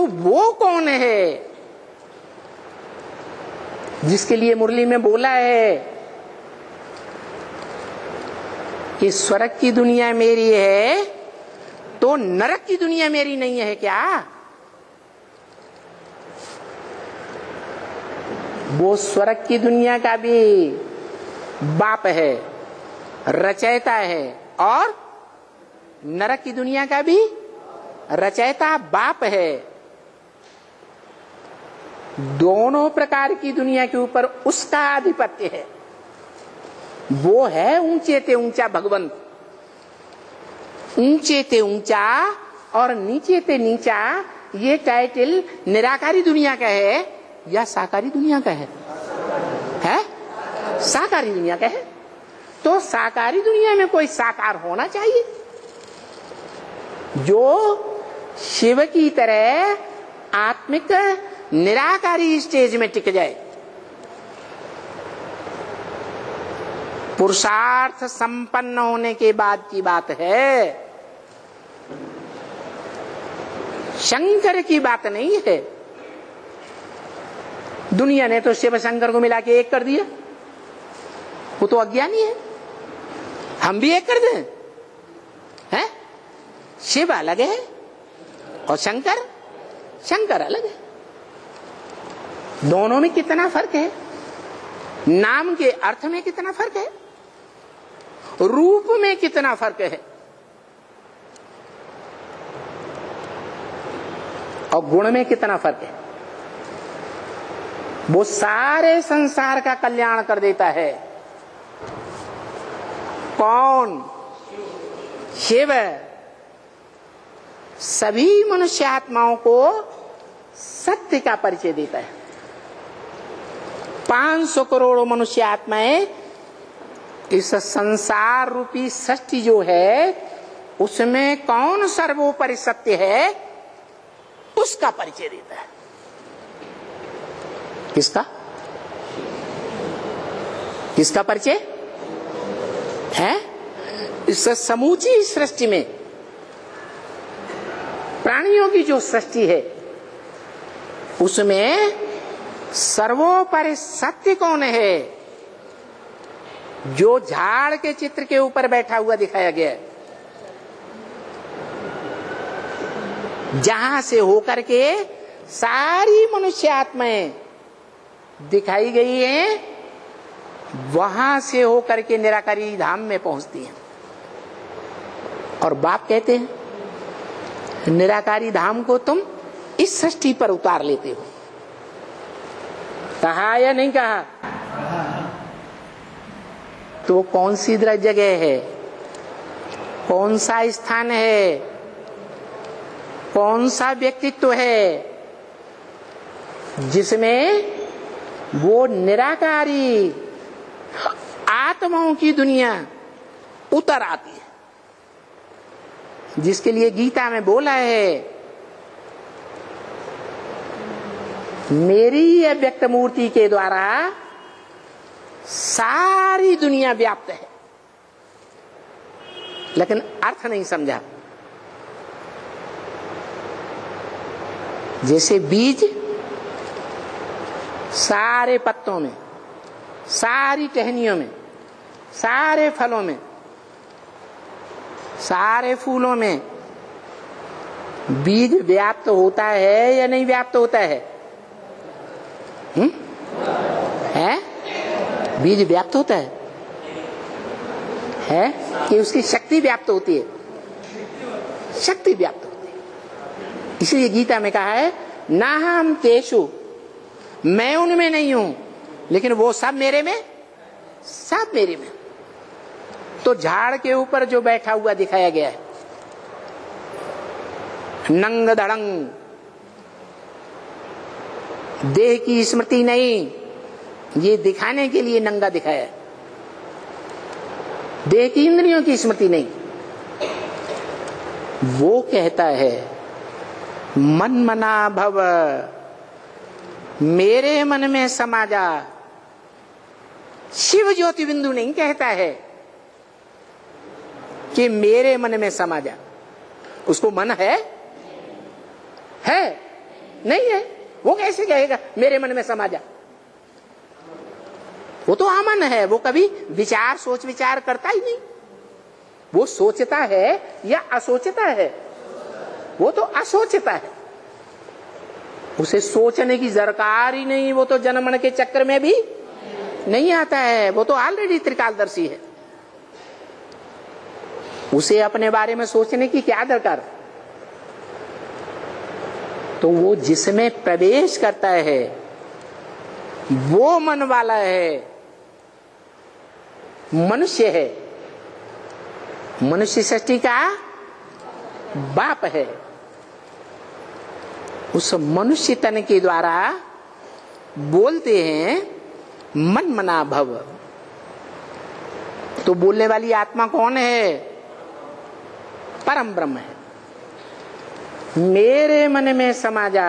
वो कौन है जिसके लिए मुरली में बोला है कि स्वर्ग की दुनिया मेरी है तो नरक की दुनिया मेरी नहीं है क्या? वो स्वर्ग की दुनिया का भी बाप है, रचयिता है, और नरक की दुनिया का भी रचयिता बाप है। दोनों प्रकार की दुनिया के ऊपर उसका आधिपत्य है। वो है ऊंचे ते ऊंचा भगवंत। ऊंचे ते ऊंचा और नीचे ते नीचा, ये टाइटल निराकारी दुनिया का है या साकारी दुनिया का है? साकारी दुनिया का है। तो साकारी दुनिया में कोई साकार होना चाहिए जो शिव की तरह आत्मिक निराकारी स्टेज में टिक जाए। पुरुषार्थ संपन्न होने के बाद की बात है, शंकर की बात नहीं है। दुनिया ने तो शिव शंकर को मिला के एक कर दिया, वो तो अज्ञानी है। हम भी एक कर दें, हैं? शिव अलग है और शंकर अलग है। दोनों में कितना फर्क है, नाम के अर्थ में कितना फर्क है, रूप में कितना फर्क है, और गुण में कितना फर्क है। वो सारे संसार का कल्याण कर देता है। कौन? शिव। सभी मनुष्य आत्माओं को सत्य का परिचय देता है। 500 करोड़ मनुष्य आत्माएं इस संसार रूपी सृष्टि जो है उसमें कौन सर्वोपरि सत्य है उसका परिचय देता है। किसका परिचय है? इस समूची सृष्टि में प्राणियों की जो सृष्टि है उसमें सर्वोपरि सत्य कौन है? जो झाड़ के चित्र के ऊपर बैठा हुआ दिखाया गया है, जहां से होकर के सारी मनुष्य आत्माएं दिखाई गई हैं, वहां से होकर के निराकारी धाम में पहुंचती हैं। और बाप कहते हैं निराकारी धाम को तुम इस सृष्टि पर उतार लेते हो। कहा या नहीं कहा? तो कौन सी जगह है, कौन सा स्थान है, कौन सा व्यक्तित्व है जिसमें वो निराकारी आत्माओं की दुनिया उतर आती है, जिसके लिए गीता में बोला है मेरी अव्यक्त मूर्ति के द्वारा सारी दुनिया व्याप्त है। लेकिन अर्थ नहीं समझा। जैसे बीज सारे पत्तों में, सारी टहनियों में, सारे फलों में, सारे फूलों में बीज व्याप्त होता है या नहीं व्याप्त होता है? है? बीज व्याप्त होता है कि उसकी शक्ति व्याप्त होती है? शक्ति व्याप्त होती है। इसलिए गीता में कहा है ना हम तेषु, मैं उनमें नहीं हूं लेकिन वो सब मेरे में, सब मेरे में। तो झाड़ के ऊपर जो बैठा हुआ दिखाया गया है नंग धड़ंग, देह की स्मृति नहीं, ये दिखाने के लिए नंगा दिखाया है। देह की इंद्रियों की स्मृति नहीं। वो कहता है मन मना भव, मेरे मन में समा जा। शिव ज्योति बिंदु नहीं कहता है कि मेरे मन में समा जा। उसको मन है नहीं है। वो कैसे कहेगा मेरे मन में समा जा? वो तो अमन है, वो कभी विचार सोच विचार करता ही नहीं। वो सोचता है या असोचता है? वो तो असोचता है, उसे सोचने की दरकार ही नहीं। वो तो जनमन के चक्कर में भी नहीं आता है, वो तो ऑलरेडी त्रिकालदर्शी है। उसे अपने बारे में सोचने की क्या दरकार? तो वो जिसमें प्रवेश करता है वो मन वाला है, मनुष्य है, मनुष्य सृष्टि का बाप है। उस मनुष्य तन के द्वारा बोलते हैं मन मना भव। तो बोलने वाली आत्मा कौन है? परम ब्रह्म है। मेरे मन में समा जा।